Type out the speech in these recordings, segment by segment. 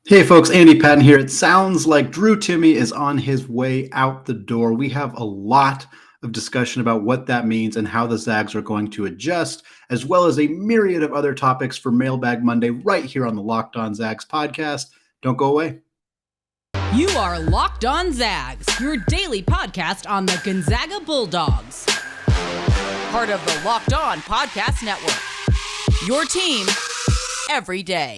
Hey folks, Andy Patton here. It sounds like Drew Timme is on his way out the door. We have a lot of discussion about what that means and how the Zags are going to adjust, as well as a myriad of other topics for Mailbag Monday right here on the Locked On Zags podcast. Don't go away. You are Locked On Zags, your daily podcast on the Gonzaga Bulldogs. Part of the Locked On Podcast Network. Your team every day.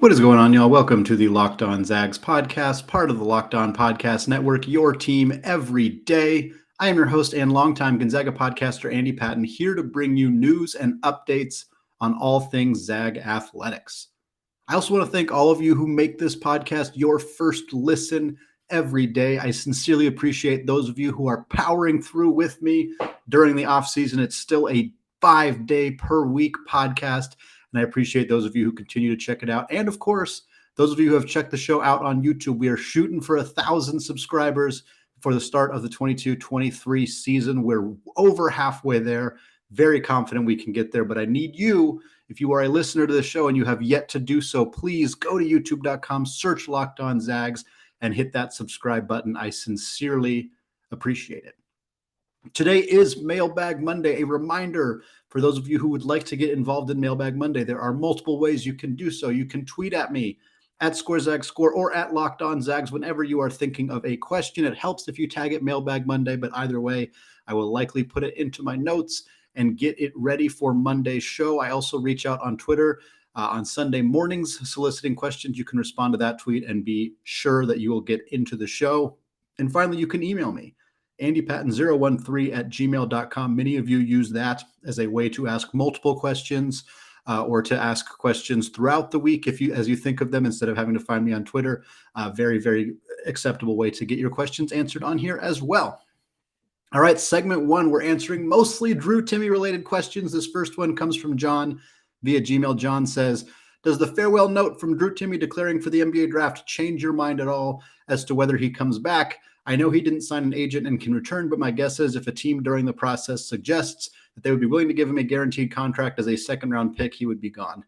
What is going on, y'all? Welcome to the Locked On Zags podcast, part of the Locked On Podcast Network, your team every day. I am your host and longtime Gonzaga podcaster, Andy Patton, here to bring you news and updates on all things Zag athletics. I also want to thank all of you who make this podcast your first listen every day. I sincerely appreciate those of you who are powering through with me during the off season. It's still a 5-day per week podcast. And I appreciate those of you who continue to check it out. And of course, those of you who have checked the show out on YouTube, we are shooting for 1,000 subscribers for the start of the 22-23 season. We're over halfway there. Very confident we can get there, but I need you. If you are a listener to the show and you have yet to do so, please go to youtube.com, search Locked On Zags, and hit that subscribe button. I sincerely appreciate it. Today is Mailbag Monday, a reminder for those of you who would like to get involved in Mailbag Monday. There are multiple ways you can do so. You can tweet at me at ScoreZagsScore or at Locked On Zags whenever you are thinking of a question. It helps if you tag it Mailbag Monday, but either way, I will likely put it into my notes and get it ready for Monday's show. I also reach out on Twitter on Sunday mornings soliciting questions. You can respond to that tweet and be sure that you will get into the show. And finally, you can email me. AndyPatton013@gmail.com. Many of you use that as a way to ask multiple questions or to ask questions throughout the week as you think of them instead of having to find me on Twitter. Very, very acceptable way to get your questions answered on here as well. All right, segment one, we're answering mostly Drew Timme related questions. This first one comes from John via Gmail. John says, does the farewell note from Drew Timme declaring for the NBA draft change your mind at all as to whether he comes back? I know he didn't sign an agent and can return, but my guess is if a team during the process suggests that they would be willing to give him a guaranteed contract as a second-round pick, he would be gone.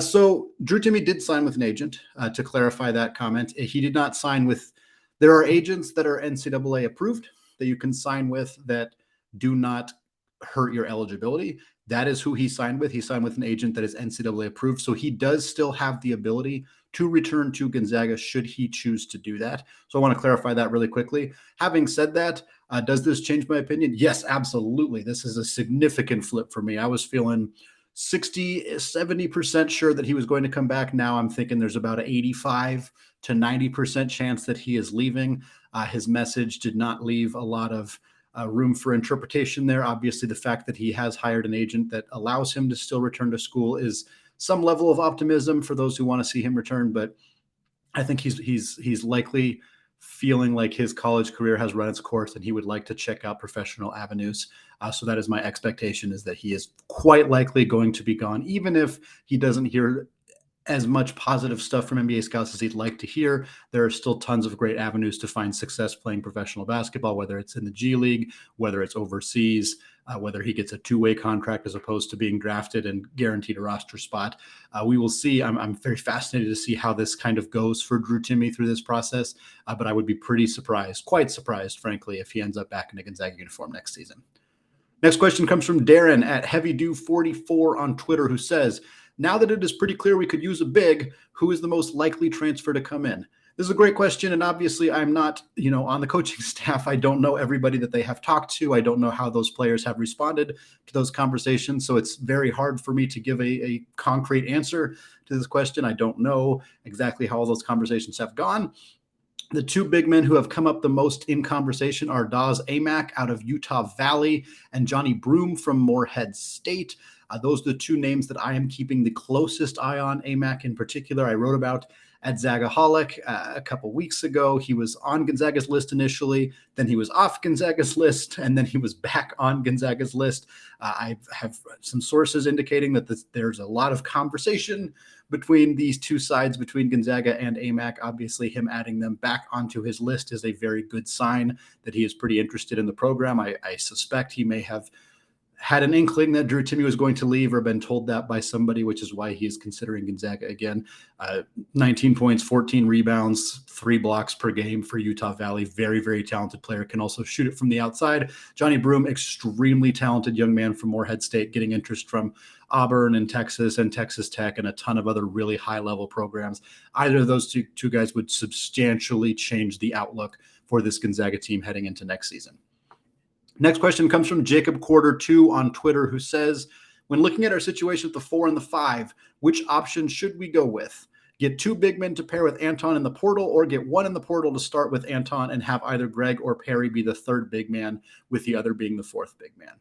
So Drew Timme did sign with an agent, to clarify that comment. He did not sign with – there are agents that are NCAA approved that you can sign with that do not hurt your eligibility. That is who he signed with. He signed with an agent that is NCAA approved. So he does still have the ability to return to Gonzaga should he choose to do that. So I want to clarify that really quickly. Having said that, does this change my opinion? Yes, absolutely. This is a significant flip for me. I was feeling 60-70% sure that he was going to come back. Now I'm thinking there's about an 85 to 90% chance that he is leaving. His message did not leave a lot of room for interpretation there. Obviously, the fact that he has hired an agent that allows him to still return to school is some level of optimism for those who want to see him return. But I think he's likely feeling like his college career has run its course and he would like to check out professional avenues. So that is my expectation, is that he is quite likely going to be gone, even if he doesn't hear as much positive stuff from NBA scouts as he'd like to hear. There are still tons of great avenues to find success playing professional basketball, whether it's in the G League, whether it's overseas, whether he gets a two-way contract as opposed to being drafted and guaranteed a roster spot. We will see. I'm very fascinated to see how this kind of goes for Drew Timme through this process, but I would be pretty surprised, quite surprised, frankly, if he ends up back in a Gonzaga uniform next season. Next question comes from Darren at HeavyDew44 on Twitter, who says, now that it is pretty clear we could use a big, who is the most likely transfer to come in? This is a great question, and obviously I'm not, on the coaching staff. I don't know everybody that they have talked to. I don't know how those players have responded to those conversations, so it's very hard for me to give a concrete answer to this question. I don't know exactly how all those conversations have gone. The two big men who have come up the most in conversation are Daz Amack out of Utah Valley and Johnny Broome from Morehead State. Those are the two names that I am keeping the closest eye on. Amack in particular, I wrote about at Zagaholic a couple weeks ago. He was on Gonzaga's list initially, then he was off Gonzaga's list, and then he was back on Gonzaga's list. I have some sources indicating that there's a lot of conversation between these two sides, between Gonzaga and AMAC. Obviously, him adding them back onto his list is a very good sign that he is pretty interested in the program. I suspect he may have had an inkling that Drew Timme was going to leave or been told that by somebody, which is why he is considering Gonzaga again. 19 points, 14 rebounds, 3 blocks per game for Utah Valley. Very, very talented player. Can also shoot it from the outside. Johnny Broome, extremely talented young man from Morehead State, getting interest from Auburn and Texas Tech and a ton of other really high-level programs. Either of those two guys would substantially change the outlook for this Gonzaga team heading into next season. Next question comes from Jacob Quarter 2 on Twitter, who says, when looking at our situation at the 4 and the 5, which option should we go with? Get 2 big men to pair with Anton in the portal, or get 1 in the portal to start with Anton and have either Greg or Perry be the 3rd big man, with the other being the 4th big man?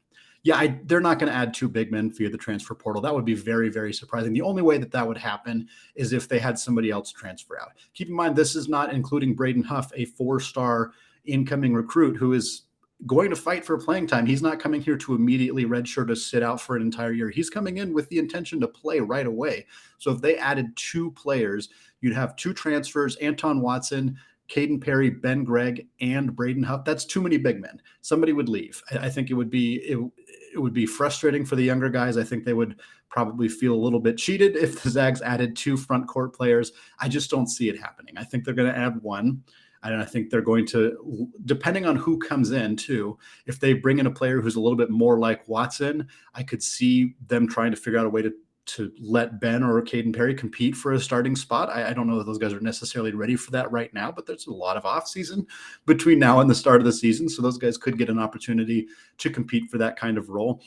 Yeah, they're not going to add 2 big men via the transfer portal. That would be very, very surprising. The only way that would happen is if they had somebody else transfer out. Keep in mind, this is not including Braden Huff, a 4-star incoming recruit who is going to fight for playing time. He's not coming here to immediately redshirt to sit out for an entire year. He's coming in with the intention to play right away. So if they added 2 players, you'd have 2 transfers, Anton Watson, Caden Perry, Ben Gregg, and Braden Huff. That's too many big men. Somebody would leave. I think it would be frustrating for the younger guys. I think they would probably feel a little bit cheated if the Zags added 2 front court players. I just don't see it happening. I think they're going to add 1. And I think they're going to, depending on who comes in too, if they bring in a player who's a little bit more like Watson, I could see them trying to figure out a way to let Ben or Caden Perry compete for a starting spot. I don't know that those guys are necessarily ready for that right now, but there's a lot of offseason between now and the start of the season. So those guys could get an opportunity to compete for that kind of role.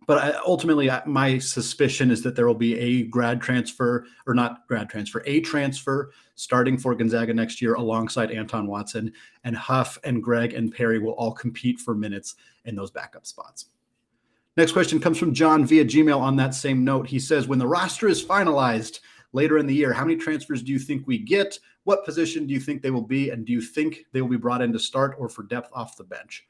But ultimately, my suspicion is that there will be a transfer starting for Gonzaga next year alongside Anton Watson, and Huff and Greg and Perry will all compete for minutes in those backup spots. Next question comes from John via Gmail on that same note. He says, when the roster is finalized later in the year, how many transfers do you think we get? What position do you think they will be? And do you think they will be brought in to start or for depth off the bench?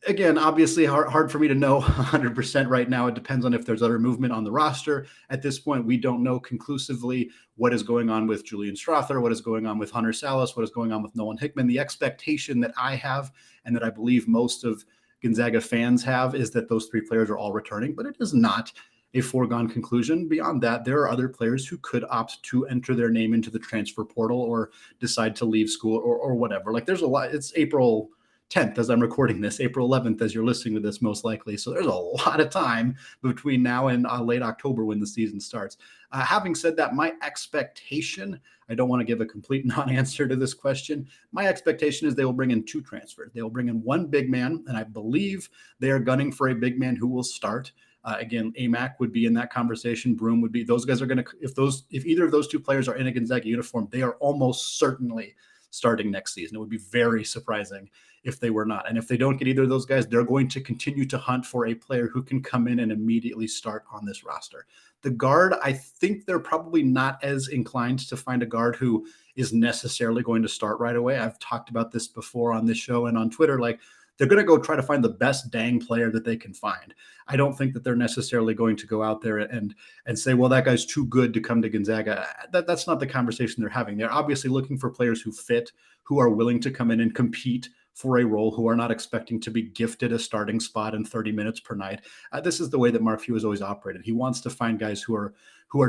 Again, obviously hard for me to know 100% right now. It depends on if there's other movement on the roster. At this point, we don't know conclusively what is going on with Julian Strother, what is going on with Hunter Salas, what is going on with Nolan Hickman. The expectation that I have, and that I believe most of Gonzaga fans have, is that those 3 players are all returning, but it is not a foregone conclusion. Beyond that, there are other players who could opt to enter their name into the transfer portal or decide to leave school or whatever. Like, there's a lot. It's April 10th as I'm recording this, April 11th as you're listening to this most likely. So there's a lot of time between now and late October when the season starts. Having said that, my expectation, I don't want to give a complete non-answer to this question. My expectation is they will bring in 2 transfers. They will bring in 1 big man, and I believe they are gunning for a big man who will start. Again, AMAC would be in that conversation. Broome would be. Those guys are going to, if either of those 2 players are in a Gonzaga uniform, they are almost certainly starting next season. It would be very surprising if they were not. And if they don't get either of those guys, they're going to continue to hunt for a player who can come in and immediately start on this roster. The guard, I think they're probably not as inclined to find a guard who is necessarily going to start right away. I've talked about this before on this show and on Twitter. Like, they're going to go try to find the best dang player that they can find. I don't think that they're necessarily going to go out there and say, well, that guy's too good to come to Gonzaga. That's not the conversation they're having. They're obviously looking for players who fit, who are willing to come in and compete for a role, who are not expecting to be gifted a starting spot in 30 minutes per night. This is the way that Mark Few has always operated. He wants to find guys who are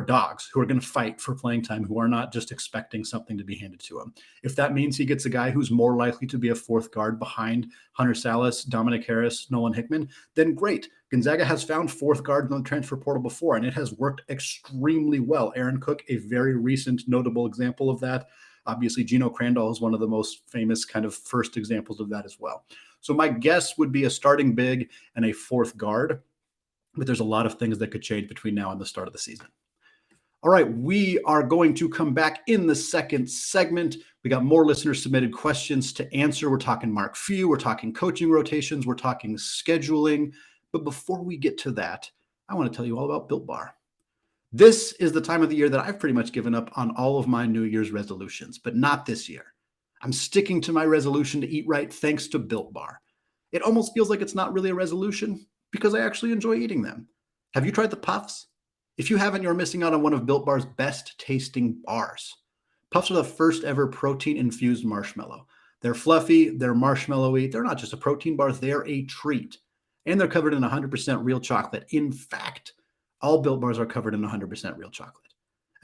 dogs, who are going to fight for playing time, who are not just expecting something to be handed to him. If that means he gets a guy who's more likely to be a 4th guard behind Hunter Salas, Dominic Harris, Nolan Hickman, then great. Gonzaga has found 4th guard in the transfer portal before, and it has worked extremely well. Aaron Cook, a very recent notable example of that. Obviously, Gino Crandall is one of the most famous kind of first examples of that as well. So my guess would be a starting big and a 4th guard, but there's a lot of things that could change between now and the start of the season. All right, we are going to come back in the second segment. We got more listener submitted questions to answer. We're talking Mark Few, we're talking coaching rotations, we're talking scheduling. But before we get to that, I want to tell you all about Built Bar. This is the time of the year that I've pretty much given up on all of my New Year's resolutions, but not this year. I'm sticking to my resolution to eat right thanks to Built Bar. It almost feels like it's not really a resolution because I actually enjoy eating them. Have you tried the puffs? If you haven't, you're missing out on one of Built Bar's best tasting bars. Puffs are the first ever protein-infused marshmallow. They're fluffy, they're marshmallowy, they're not just a protein bars, they're a treat. And they're covered in 100% real chocolate. In fact, all Built Bars are covered in 100% real chocolate.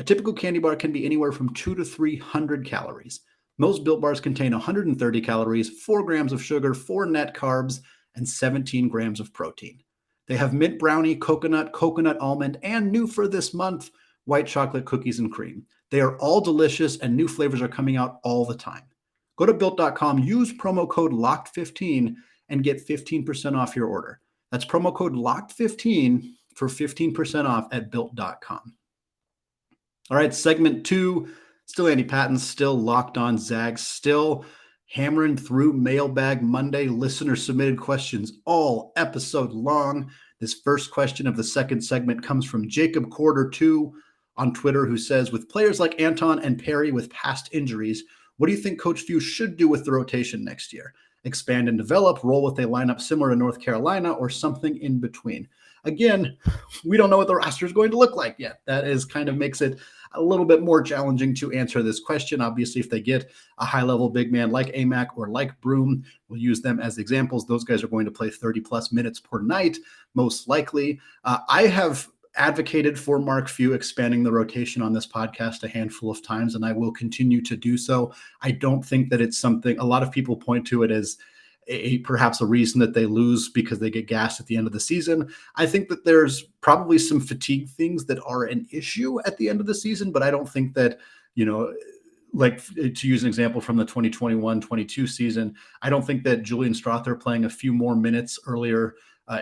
A typical candy bar can be anywhere from 200 to 300 calories. Most Built Bars contain 130 calories, 4 grams of sugar, 4 net carbs, and 17 grams of protein. They have mint brownie, coconut almond, and new for this month, white chocolate cookies and cream. They are all delicious, and new flavors are coming out all the time. Go to Built.com, use promo code LOCKED15, and get 15% off your order. That's promo code LOCKED15 for 15% off at Built.com. All right, segment 2, still Andy Patton, still Locked On Zags, still hammering through Mailbag Monday, listener-submitted questions all episode long. This first question of the second segment comes from Jacob Quarter 2 on Twitter, who says, with players like Anton and Perry with past injuries, what do you think Coach Few should do with the rotation next year? Expand and develop, roll with a lineup similar to North Carolina, or something in between? Again, we don't know what the roster is going to look like yet. That is kind of makes it a little bit more challenging to answer this question. Obviously, if they get a high-level big man like Amac or like Broom, we'll use them as examples. Those guys are going to play 30-plus minutes per night, most likely. I have advocated for Mark Few expanding the rotation on this podcast a handful of times, and I will continue to do so. I don't think that it's something a lot of people point to it as perhaps a reason that they lose because they get gassed at the end of the season. I think that there's probably some fatigue things that are an issue at the end of the season, but I don't think that, like to use an example from the 2021-22 season, I don't think that Julian Strother playing a few more minutes earlier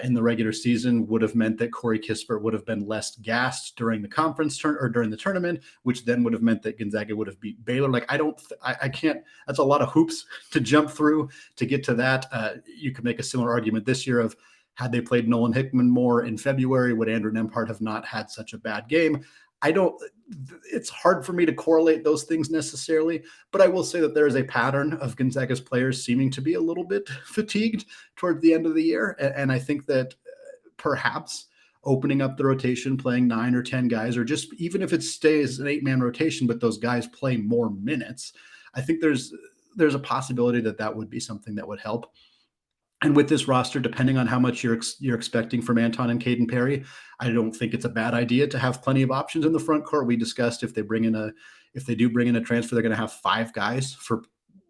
in the regular season would have meant that Corey Kispert would have been less gassed during the conference or during the tournament, which then would have meant that Gonzaga would have beat Baylor. Like, I can't, that's a lot of hoops to jump through to get to that. You could make a similar argument this year of, had they played Nolan Hickman more in February, would Andrew Nembhard have not had such a bad game? It's hard for me to correlate those things necessarily, but I will say that there is a pattern of Gonzaga's players seeming to be a little bit fatigued toward the end of the year. And I think that perhaps opening up the rotation, playing 9 or 10 guys, or just even if it stays an 8-man rotation, but those guys play more minutes, I think there's a possibility that would be something that would help. And with this roster, depending on how much you're expecting from Anton and Caden Perry, I don't think it's a bad idea to have plenty of options in the front court. We discussed if they do bring in a transfer, they're going to have 5 guys for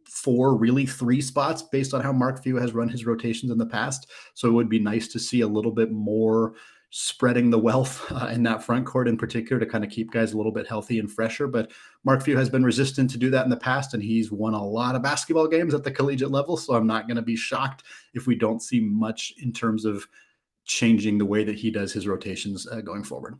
4, really 3 spots based on how Mark Few has run his rotations in the past. So it would be nice to see a little bit more spreading the wealth in that front court in particular to kind of keep guys a little bit healthy and fresher. But Mark Few has been resistant to do that in the past, and he's won a lot of basketball games at the collegiate level. So I'm not going to be shocked if we don't see much in terms of changing the way that he does his rotations going forward.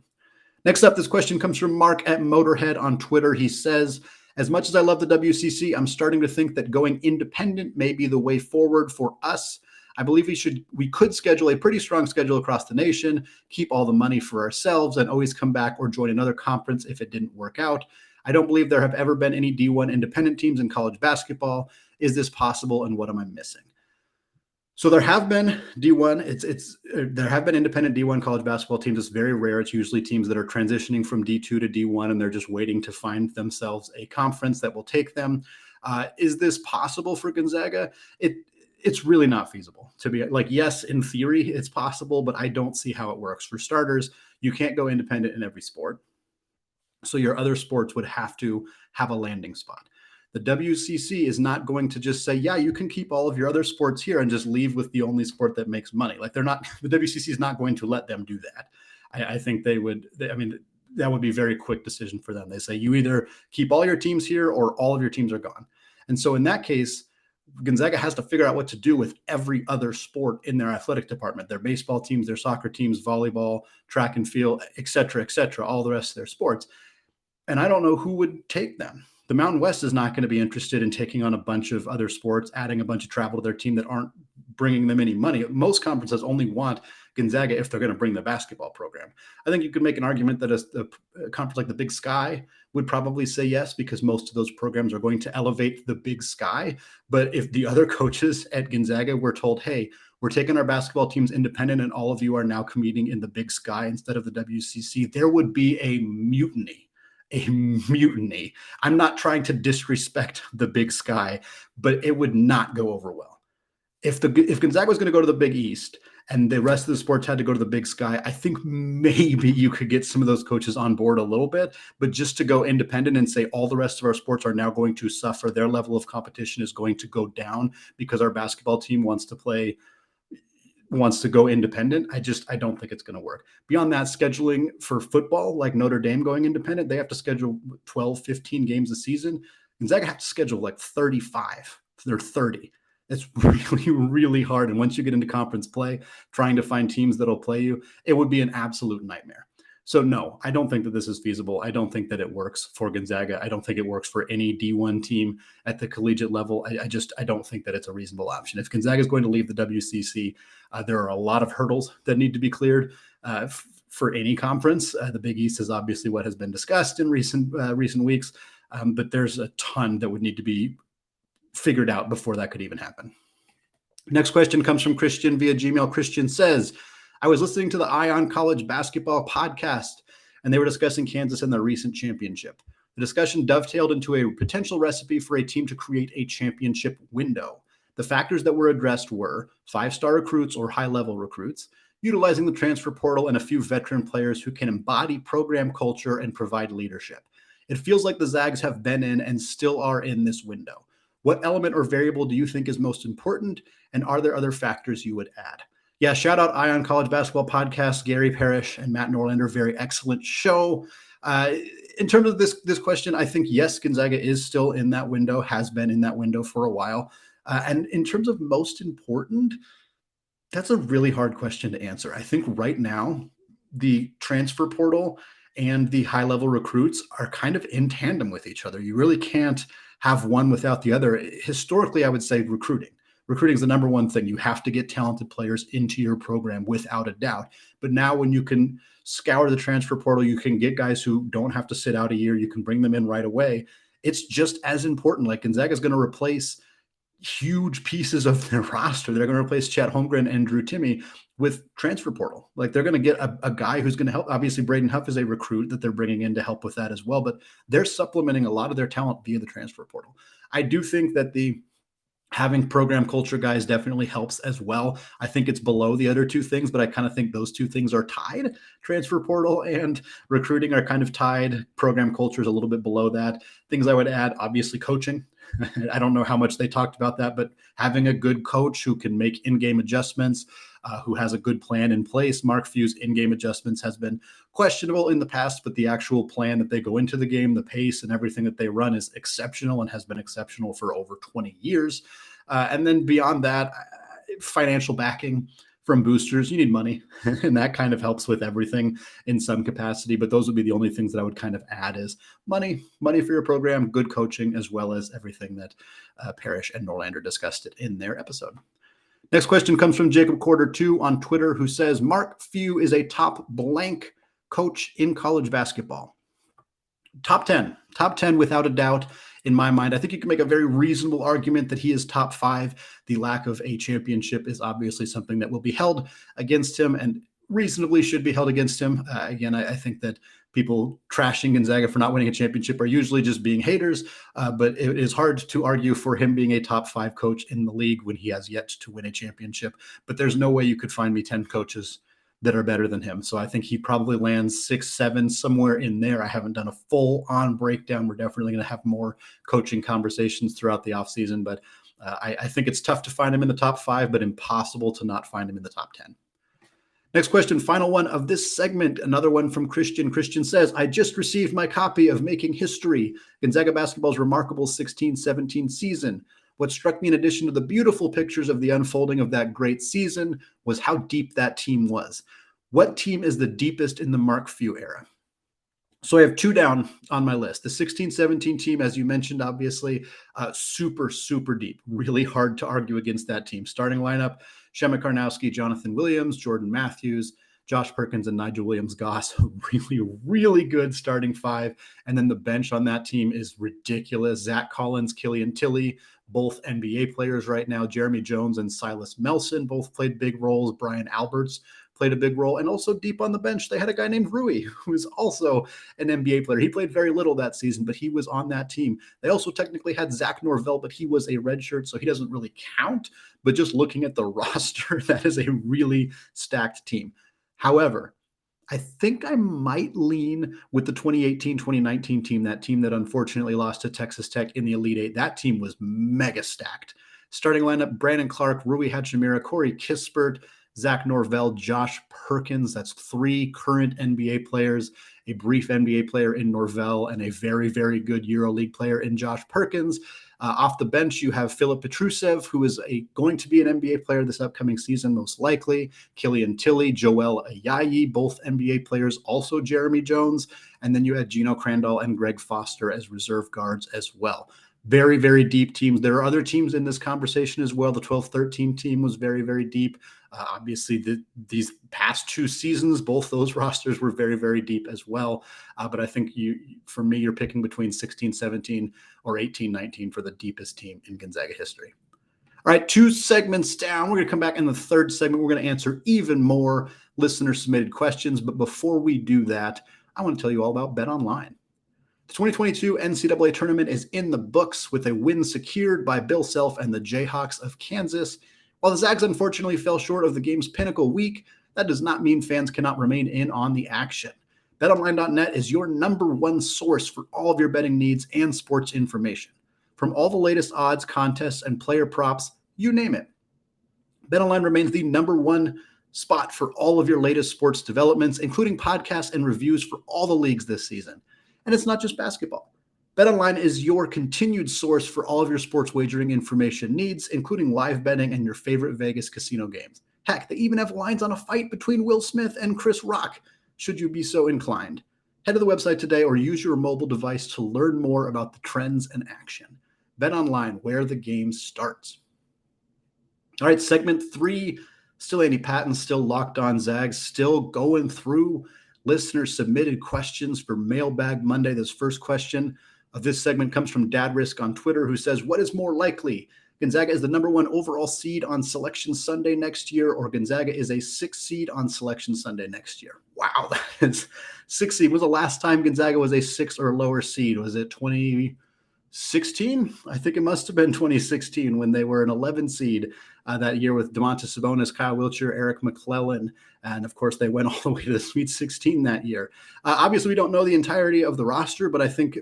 Next up, this question comes from Mark at Motorhead on Twitter. He says, as much as I love the WCC, I'm starting to think that going independent may be the way forward for us. I believe we could schedule a pretty strong schedule across the nation, keep all the money for ourselves, and always come back or join another conference if it didn't work out. I don't believe there have ever been any D1 independent teams in college basketball. Is this possible, and what am I missing? So there have been D1. There have been independent D1 college basketball teams. It's very rare. It's usually teams that are transitioning from D2 to D1, and they're just waiting to find themselves a conference that will take them. Is this possible for Gonzaga? It's really not feasible to be like, yes, in theory, it's possible, but I don't see how it works. For starters, you can't go independent in every sport. So your other sports would have to have a landing spot. The WCC is not going to just say, yeah, you can keep all of your other sports here and just leave with the only sport that makes money. Like the WCC is not going to let them do that. I think that would be a very quick decision for them. They say you either keep all your teams here or all of your teams are gone. And so in that case, Gonzaga has to figure out what to do with every other sport in their athletic department, their baseball teams, their soccer teams, volleyball, track and field, et cetera, all the rest of their sports. And I don't know who would take them. The Mountain West is not going to be interested in taking on a bunch of other sports, adding a bunch of travel to their team that aren't bringing them any money. Most conferences only want Gonzaga if they're going to bring the basketball program. I think you could make an argument that a conference like the Big Sky would probably say yes, because most of those programs are going to elevate the Big Sky. But if the other coaches at Gonzaga were told, hey, We're taking our basketball teams independent, and all of you are now competing in the Big Sky instead of the WCC. There would be a mutiny. A mutiny. I'm not trying to disrespect the Big Sky, but it would not go over well. If Gonzaga was going to go to the Big East and the rest of the sports had to go to the Big Sky, I think maybe you could get some of those coaches on board a little bit. But just to go independent and say all the rest of our sports are now going to suffer, their level of competition is going to go down because our basketball team wants to go independent. I don't think it's going to work. Beyond that, scheduling for football, like Notre Dame going independent, they have to schedule 12, 15 games a season. Gonzaga have to schedule like 35. They're 30. It's really, really hard. And once you get into conference play, trying to find teams that'll play you, it would be an absolute nightmare. So no, I don't think that this is feasible. I don't think that it works for Gonzaga. I don't think it works for any D1 team at the collegiate level. I don't think that it's a reasonable option. If Gonzaga is going to leave the WCC, there are a lot of hurdles that need to be cleared for any conference. The Big East is obviously what has been discussed in recent weeks, but there's a ton that would need to be figured out before that could even happen. Next question comes from Christian via Gmail. Christian says, I was listening to the Ion College basketball podcast, and they were discussing Kansas and their recent championship. The discussion dovetailed into a potential recipe for a team to create a championship window. The factors that were addressed were 5-star recruits or high-level recruits, utilizing the transfer portal, and a few veteran players who can embody program culture and provide leadership. It feels like the Zags have been in and still are in this window. What element or variable do you think is most important, and are there other factors you would add? Yeah, shout out Ion College Basketball Podcast, Gary Parrish and Matt Norlander. Very excellent show. In terms of this question, I think, yes, Gonzaga is still in that window, has been in that window for a while. And in terms of most important, that's a really hard question to answer. I think right now, the transfer portal and the high-level recruits are kind of in tandem with each other. You really can't have one without the other. Historically, I would say recruiting. Recruiting is the number one thing. You have to get talented players into your program without a doubt. But now when you can scour the transfer portal, you can get guys who don't have to sit out a year. You can bring them in right away. It's just as important. Like Gonzaga is going to replace huge pieces of their roster. They're going to replace Chet Holmgren and Drew Timme with transfer portal. Like they're going to get a guy who's going to help. Obviously, Braden Huff is a recruit that they're bringing in to help with that as well, but they're supplementing a lot of their talent via the transfer portal. I do think that having program culture guys definitely helps as well. I think it's below the other two things, but I kind of think those two things are tied. Transfer portal and recruiting are kind of tied. Program culture is a little bit below that. Things I would add, obviously coaching. I don't know how much they talked about that, but having a good coach who can make in-game adjustments, who has a good plan in place. Mark Few's in-game adjustments has been questionable in the past, but the actual plan that they go into the game, the pace and everything that they run is exceptional and has been exceptional for over 20 years. And then beyond that, financial backing from boosters. You need money, and that kind of helps with everything in some capacity. But those would be the only things that I would kind of add is money for your program, good coaching, as well as everything that Parrish and Norlander discussed it in their episode. Next question comes from Jacob Quarter 2 on Twitter, who says, Mark Few is a top blank coach in college basketball. Top 10 without a doubt. In my mind, I think you can make a very reasonable argument that he is top 5. The lack of a championship is obviously something that will be held against him and reasonably should be held against him. Again, I think that people trashing Gonzaga for not winning a championship are usually just being haters, but it is hard to argue for him being a top 5 coach in the league when he has yet to win a championship. But there's no way you could find me 10 coaches that are better than him. So I think he probably lands 6, 7, somewhere in there. I haven't done a full-on breakdown. We're definitely going to have more coaching conversations throughout the offseason, but I think it's tough to find him in the top 5, but impossible to not find him in the top 10. Next question, final one of this segment, another one from Christian. Christian says, I just received my copy of Making History, Gonzaga Basketball's remarkable 16-17 season. What struck me in addition to the beautiful pictures of the unfolding of that great season was how deep that team was. What team is the deepest in the Mark Few era? So I have 2 down on my list. The 16-17 team, as you mentioned, obviously, super, super deep. Really hard to argue against that team. Starting lineup, Shema Karnowski, Jonathan Williams, Jordan Matthews, Josh Perkins and Nigel Williams-Goss, a really, really good starting five. And then the bench on that team is ridiculous. Zach Collins, Killian Tilly, both NBA players right now. Jeremy Jones and Silas Melson both played big roles. Brian Alberts played a big role. And also deep on the bench, they had a guy named Rui, who is also an NBA player. He played very little that season, but he was on that team. They also technically had Zach Norvell, but he was a redshirt, so he doesn't really count. But just looking at the roster, that is a really stacked team. However, I think I might lean with the 2018-2019 team, that team that unfortunately lost to Texas Tech in the Elite Eight. That team was mega stacked. Starting lineup, Brandon Clark, Rui Hachimura, Corey Kispert, Zach Norvell, Josh Perkins. That's three current NBA players, a brief NBA player in Norvell, and a very, very good EuroLeague player in Josh Perkins. Off the bench, you have Filip Petrusev, who is going to be an NBA player this upcoming season, most likely. Killian Tilly, Joel Ayayi, both NBA players, also Jeremy Jones. And then you had Gino Crandall and Greg Foster as reserve guards as well. Very, very deep teams. There are other teams in this conversation as well. The 12-13 team was very, very deep. Obviously, these past two seasons, both those rosters were very, very deep as well. But I think for me, you're picking between 16-17 or 18-19 for the deepest team in Gonzaga history. All right, 2 segments down. We're going to come back in the third segment. We're going to answer even more listener-submitted questions. But before we do that, I want to tell you all about BetOnline. The 2022 NCAA tournament is in the books with a win secured by Bill Self and the Jayhawks of Kansas. While the Zags unfortunately fell short of the game's pinnacle week, that does not mean fans cannot remain in on the action. BetOnline.net is your number one source for all of your betting needs and sports information. From all the latest odds, contests, and player props, you name it. BetOnline remains the number one spot for all of your latest sports developments, including podcasts and reviews for all the leagues this season. And it's not just basketball. BetOnline is your continued source for all of your sports wagering information needs, including live betting and your favorite Vegas casino games. Heck, they even have lines on a fight between Will Smith and Chris Rock, should you be so inclined. Head to the website today or use your mobile device to learn more about the trends and action. BetOnline, where the game starts. All right, segment 3, still Andy Patton, still Locked On Zags, still going through listener-submitted questions for Mailbag Monday. This first question of this segment comes from Dad Risk on Twitter, who says, what is more likely? Gonzaga is the number 1 overall seed on Selection Sunday next year, or Gonzaga is a 6th seed on Selection Sunday next year? Wow, that is 6th seed. Was the last time Gonzaga was a 6 or lower seed? Was it 2016? I think it must have been 2016 when they were an 11 seed that year with Domantas Sabonis, Kyle Wiltshire, Eric McClellan. And of course, they went all the way to the Sweet 16 that year. Obviously, we don't know the entirety of the roster, but I think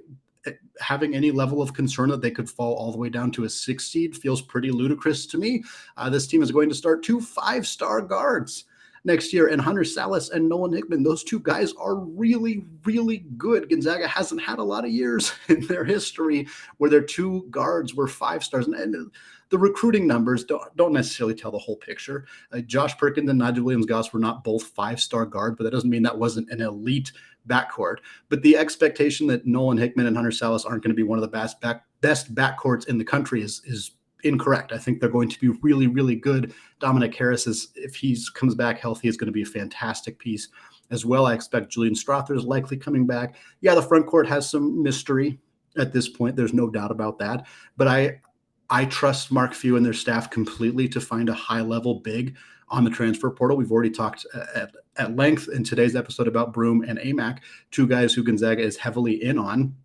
having any level of concern that they could fall all the way down to a 6 seed feels pretty ludicrous to me. This team is going to start 2 5-star guards next year, and Hunter Salas and Nolan Hickman. Those 2 guys are really, really good. Gonzaga hasn't had a lot of years in their history where their 2 guards were 5 stars. And the recruiting numbers don't necessarily tell the whole picture. Josh Perkins and Nigel Williams-Goss were not both 5-star guards, but that doesn't mean that wasn't an elite backcourt. But the expectation that Nolan Hickman and Hunter Salas aren't going to be one of the best backcourts in the country is incorrect. I think they're going to be really, really good. Dominic Harris, if he comes back healthy, is going to be a fantastic piece as well. I expect Julian Strother is likely coming back. Yeah, the front court has some mystery at this point. There's no doubt about that. But I trust Mark Few and their staff completely to find a high-level big on the transfer portal. We've already talked at length in today's episode about Broome and Amac, 2 guys who Gonzaga is heavily in on.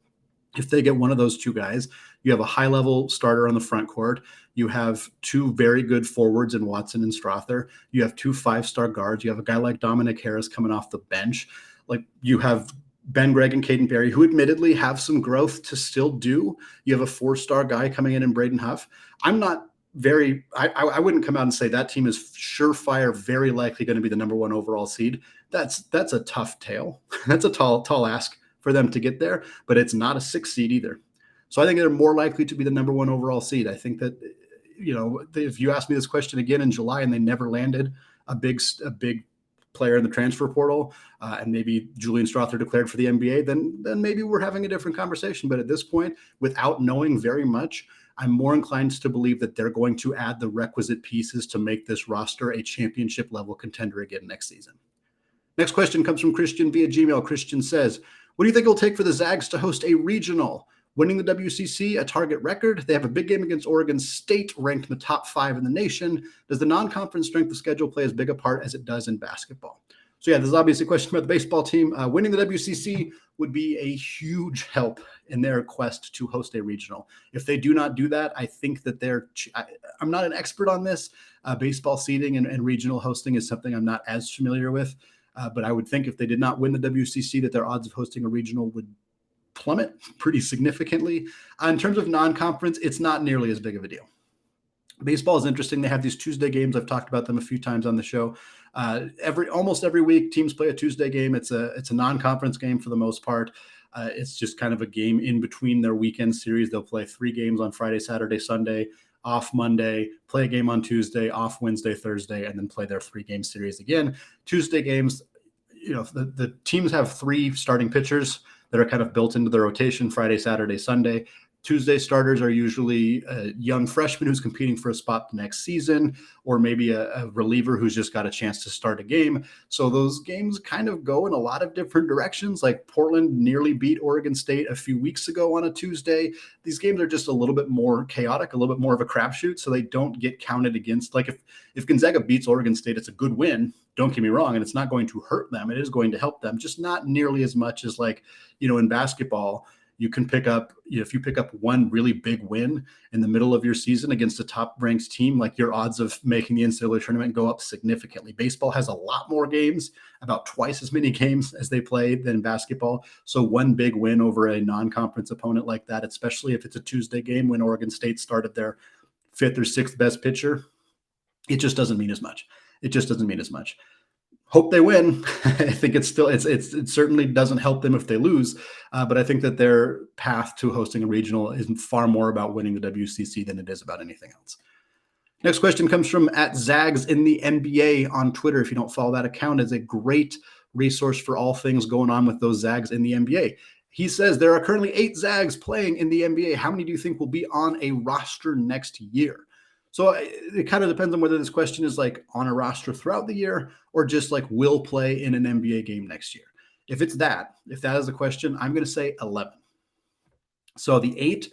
If they get one of those 2 guys, you have a high-level starter on the front court. You have 2 very good forwards in Watson and Strother. You have 2 5-star guards. You have a guy like Dominic Harris coming off the bench. Like, you have Ben Gregg and Caden Berry, who admittedly have some growth to still do. You have a 4-star guy coming in Braden Huff. I'm not I wouldn't come out and say that team is surefire, very likely going to be the number 1 overall seed. That's a tough tale. That's a tall ask for them to get there, but it's not a 6 seed either. So I think they're more likely to be the number 1 overall seed. I think that, if you ask me this question again in July and they never landed a big player in the transfer portal, and maybe Julian Strother declared for the NBA, then maybe we're having a different conversation. But at this point, without knowing very much, I'm more inclined to believe that they're going to add the requisite pieces to make this roster a championship level contender again next season. Next question comes from Christian via Gmail. Christian says, what do you think it'll take for the Zags to host a regional? Winning the WCC, a target record. They have a big game against Oregon State, ranked in the top 5 in the nation. Does the non-conference strength of schedule play as big a part as it does in basketball? So yeah, this is obviously a question about the baseball team. Winning the WCC would be a huge help in their quest to host a regional. If they do not do that, I think that I'm not an expert on this. Baseball seeding and regional hosting is something I'm not as familiar with. But I would think if they did not win the WCC, that their odds of hosting a regional would plummet pretty significantly. In terms of non-conference, it's not nearly as big of a deal. Baseball is interesting. They have these Tuesday games. I've talked about them a few times on the show. Almost every week, teams play a Tuesday game. It's a non-conference game for the most part. It's just kind of a game in between their weekend series. They'll play 3 games on Friday, Saturday, Sunday, off Monday, play a game on Tuesday, off Wednesday, Thursday, and then play their 3-game series again. Tuesday games, the teams have 3 starting pitchers that are kind of built into the rotation: Friday, Saturday, Sunday. Tuesday starters are usually a young freshman who's competing for a spot the next season, or maybe a reliever who's just got a chance to start a game. So those games kind of go in a lot of different directions. Like Portland nearly beat Oregon State a few weeks ago on a Tuesday. These games are just a little bit more chaotic, a little bit more of a crapshoot, so they don't get counted against. Like if Gonzaga beats Oregon State, it's a good win. Don't get me wrong, and it's not going to hurt them. It is going to help them, just not nearly as much as in basketball. You can pick up, if you pick up one really big win in the middle of your season against a top-ranked team, like your odds of making the NCAA tournament go up significantly. Baseball has a lot more games, about twice as many games as they play than basketball. So one big win over a non-conference opponent like that, especially if it's a Tuesday game when Oregon State started their 5th or 6th best pitcher, it just doesn't mean as much. It just doesn't mean as much. Hope they win. I think it certainly doesn't help them if they lose, but I think that their path to hosting a regional is far more about winning the WCC than it is about anything else. Next question comes from @Zags in the NBA on Twitter. If you don't follow that account, it's a great resource for all things going on with those Zags in the NBA. He says there are currently 8 Zags playing in the NBA. How many do you think will be on a roster next year? So it kind of depends on whether this question is on a roster throughout the year or just will play in an NBA game next year. If that is the question, I'm going to say 11. So the 8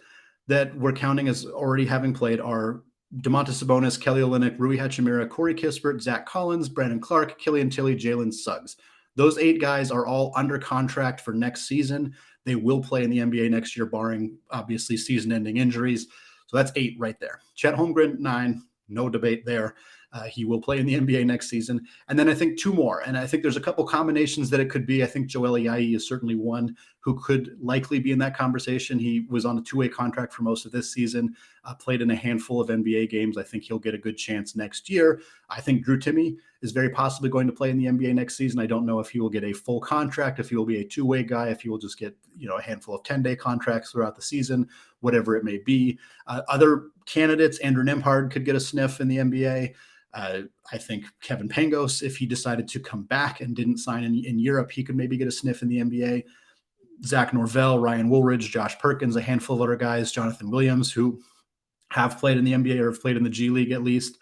that we're counting as already having played are Domantas Sabonis, Kelly Olynyk, Rui Hachimura, Corey Kispert, Zach Collins, Brandon Clark, Killian Tilly, Jalen Suggs. Those 8 guys are all under contract for next season. They will play in the NBA next year, barring obviously season-ending injuries. So that's 8 right there. Chet Holmgren, 9, no debate there. He will play in the NBA next season. And then I think 2 more. And I think there's a couple combinations that it could be. I think Joel Ayayi is certainly one who could likely be in that conversation. He was on a 2-way contract for most of this season, played in a handful of NBA games. I think he'll get a good chance next year. I think Drew Timme is very possibly going to play in the NBA next season. I don't know if he will get a full contract, if he will be a 2-way guy, if he will just get a handful of 10-day contracts throughout the season, whatever it may be. Other candidates, Andrew Nembhard could get a sniff in the NBA. I think Kevin Pangos, if he decided to come back and didn't sign in Europe, he could maybe get a sniff in the NBA. Zach Norvell, Ryan Woolridge, Josh Perkins, a handful of other guys, Jonathan Williams, who have played in the NBA or have played in the G League at least,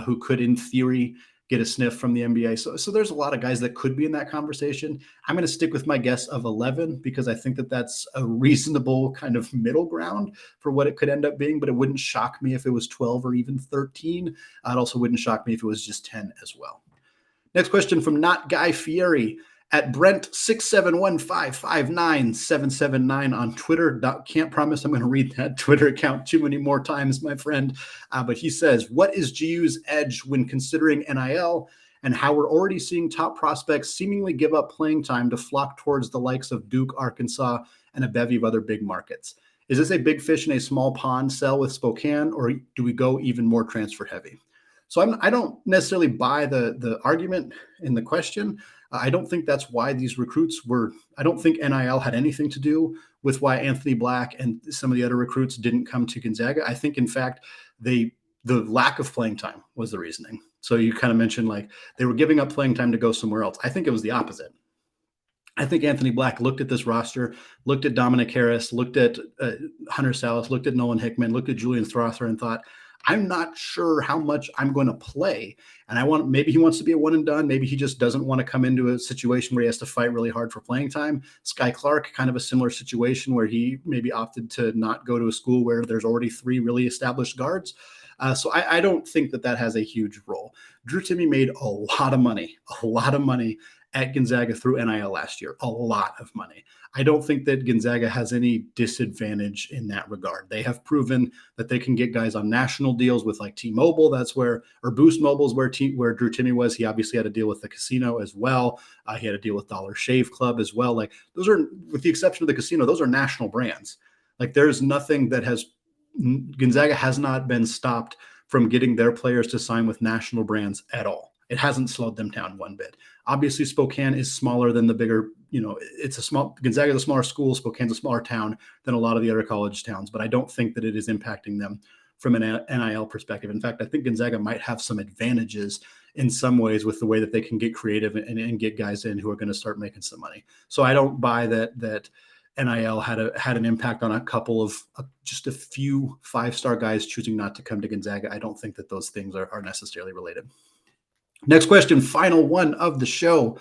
who could, in theory, get a sniff from the NBA. So there's a lot of guys that could be in that conversation. I'm going to stick with my guess of 11 because I think that that's a reasonable kind of middle ground for what it could end up being, but it wouldn't shock me if it was 12 or even 13. It also wouldn't shock me if it was just 10 as well. Next question from Not Guy Fieri @Brent671559779 on Twitter. Can't promise I'm going to read that Twitter account too many more times, my friend. But he says, what is GU's edge when considering NIL and how we're already seeing top prospects seemingly give up playing time to flock towards the likes of Duke, Arkansas, and a bevy of other big markets? Is this a big fish in a small pond sell with Spokane, or do we go even more transfer heavy? So I don't necessarily buy the argument in the question. I don't think that's why these recruits I don't think NIL had anything to do with why Anthony Black and some of the other recruits didn't come to Gonzaga. I think, in fact, the lack of playing time was the reasoning. So you kind of mentioned they were giving up playing time to go somewhere else. I think it was the opposite. I think Anthony Black looked at this roster, looked at Dominic Harris, looked at Hunter Salas, looked at Nolan Hickman, looked at Julian Throther and thought, I'm not sure how much I'm going to play. And maybe he wants to be a one and done. Maybe he just doesn't want to come into a situation where he has to fight really hard for playing time. Sky Clark, kind of a similar situation where he maybe opted to not go to a school where there's already 3 really established guards. So I don't think that has a huge role. Drew Timme made a lot of money at Gonzaga through NIL last year, a lot of money. I don't think that Gonzaga has any disadvantage in that regard. They have proven that they can get guys on national deals with like T-Mobile. or Boost Mobile is where Drew Timme was. He obviously had a deal with the casino as well. He had a deal with Dollar Shave Club as well. Like those are, with the exception of the casino, those are national brands. Like there's nothing Gonzaga has not been stopped from getting their players to sign with national brands at all. It hasn't slowed them down one bit. Obviously, Spokane is smaller than the bigger, Gonzaga is a smaller school. Spokane's a smaller town than a lot of the other college towns, but I don't think that it is impacting them from an NIL perspective. In fact, I think Gonzaga might have some advantages in some ways with the way that they can get creative and get guys in who are going to start making some money. So I don't buy that NIL had an impact on a couple of just a few 5-star guys choosing not to come to Gonzaga. I don't think that those things are necessarily related. Next question, final one of the show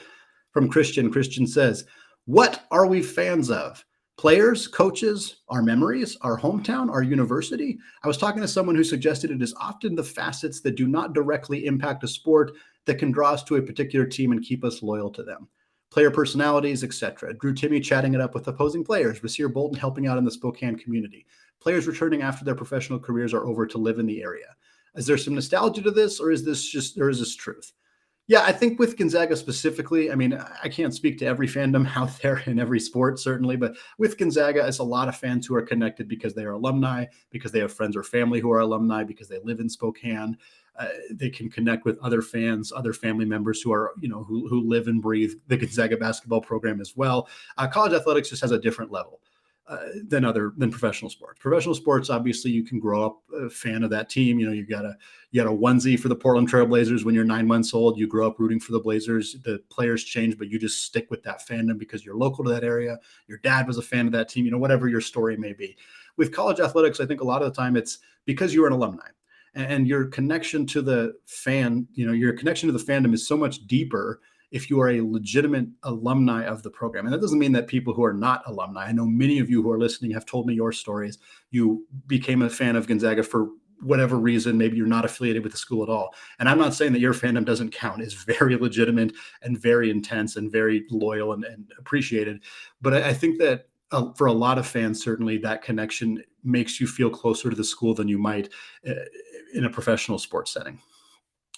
from Christian. Christian says, what are we fans of? Players, coaches, our memories, our hometown, our university? I was talking to someone who suggested it is often the facets that do not directly impact a sport that can draw us to a particular team and keep us loyal to them. Player personalities, etc. Drew Timme chatting it up with opposing players. Rasir Bolton helping out in the Spokane community. Players returning after their professional careers are over to live in the area. Is there some nostalgia to this, or is this truth? Yeah, I think with Gonzaga specifically, I mean, I can't speak to every fandom out there in every sport, certainly, but with Gonzaga, it's a lot of fans who are connected because they are alumni, because they have friends or family who are alumni, because they live in Spokane. They can connect with other fans, other family members who are, who live and breathe the Gonzaga basketball program as well. College athletics just has a different level than professional sports. Professional sports, obviously, you can grow up a fan of that team. You got a onesie for the Portland Trail Blazers when you're 9 months old. You grow up rooting for the Blazers. The players change, but you just stick with that fandom because you're local to that area. Your dad was a fan of that team. Whatever your story may be. With college athletics, I think a lot of the time it's because you're an alumni. And your connection to the fan, your connection to the fandom is so much deeper if you are a legitimate alumni of the program. And that doesn't mean that people who are not alumni, I know many of you who are listening have told me your stories. You became a fan of Gonzaga for whatever reason. Maybe you're not affiliated with the school at all. And I'm not saying that your fandom doesn't count. It's very legitimate and very intense and very loyal and appreciated. But I think that for a lot of fans, certainly that connection makes you feel closer to the school than you might in a professional sports setting.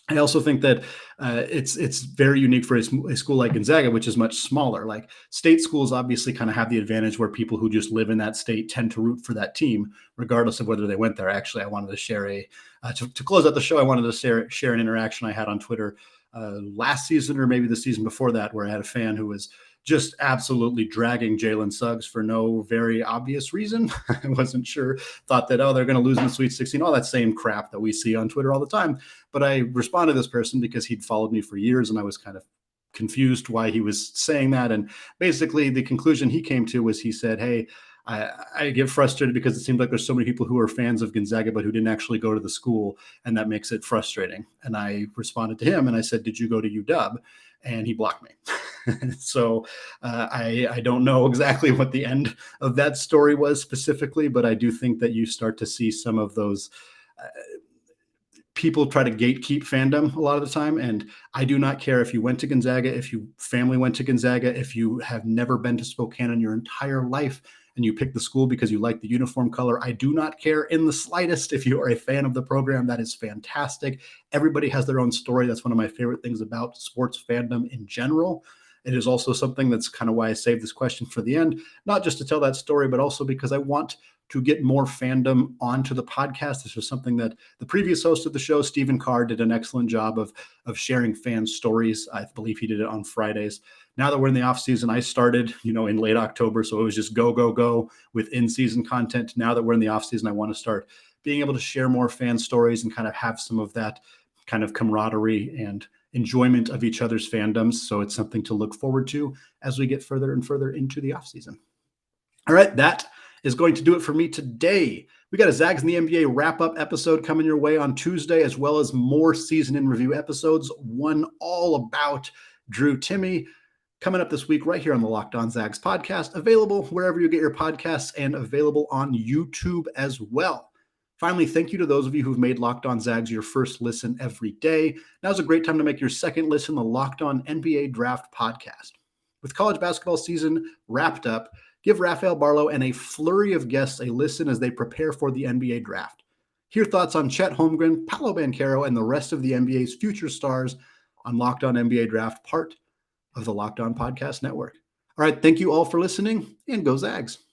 I also think that it's very unique for a school like Gonzaga, which is much smaller. Like state schools obviously kind of have the advantage where people who just live in that state tend to root for that team, regardless of whether they went there. Actually, I wanted to share to close out the show, I wanted to share an interaction I had on Twitter last season or maybe the season before that, where I had a fan who was just absolutely dragging Jalen Suggs for no very obvious reason. I wasn't sure, thought that, they're going to lose in the Sweet 16, all that same crap that we see on Twitter all the time. But I responded to this person because he'd followed me for years and I was kind of confused why he was saying that. And basically the conclusion he came to was he said, hey, I get frustrated because it seems like there's so many people who are fans of Gonzaga, but who didn't actually go to the school. And that makes it frustrating. And I responded to him and I said, did you go to UW? And he blocked me. So I don't know exactly what the end of that story was specifically, but I do think that you start to see some of those people try to gatekeep fandom a lot of the time. And I do not care if you went to Gonzaga, if your family went to Gonzaga, if you have never been to Spokane in your entire life and you pick the school because you like the uniform color. I do not care in the slightest if you are a fan of the program. That is fantastic. Everybody has their own story. That's one of my favorite things about sports fandom in general. It is also something that's kind of why I saved this question for the end, not just to tell that story, but also because I want to get more fandom onto the podcast. This was something that the previous host of the show, Stephen Carr, did an excellent job of sharing fan stories. I believe he did it on Fridays. Now that we're in the off season, I started, in late October. So it was just go with in-season content. Now that we're in the off season, I want to start being able to share more fan stories and kind of have some of that kind of camaraderie and enjoyment of each other's fandoms. So it's something to look forward to as we get further and further into the off season. All right, that is going to do it for me today. We got a Zags in the NBA wrap-up episode coming your way on Tuesday, as well as more season in review episodes, one all about Drew Timme, coming up this week right here on the Locked On Zags podcast, available wherever you get your podcasts and available on YouTube as well. Finally, thank you to those of you who've made Locked On Zags your first listen every day. Now's a great time to make your second listen, the Locked On NBA Draft podcast. With college basketball season wrapped up, give Rafael Barlow and a flurry of guests a listen as they prepare for the NBA draft. Hear thoughts on Chet Holmgren, Paolo Banchero, and the rest of the NBA's future stars on Locked On NBA Draft, part of the Locked On Podcast Network. All right, thank you all for listening, and go Zags.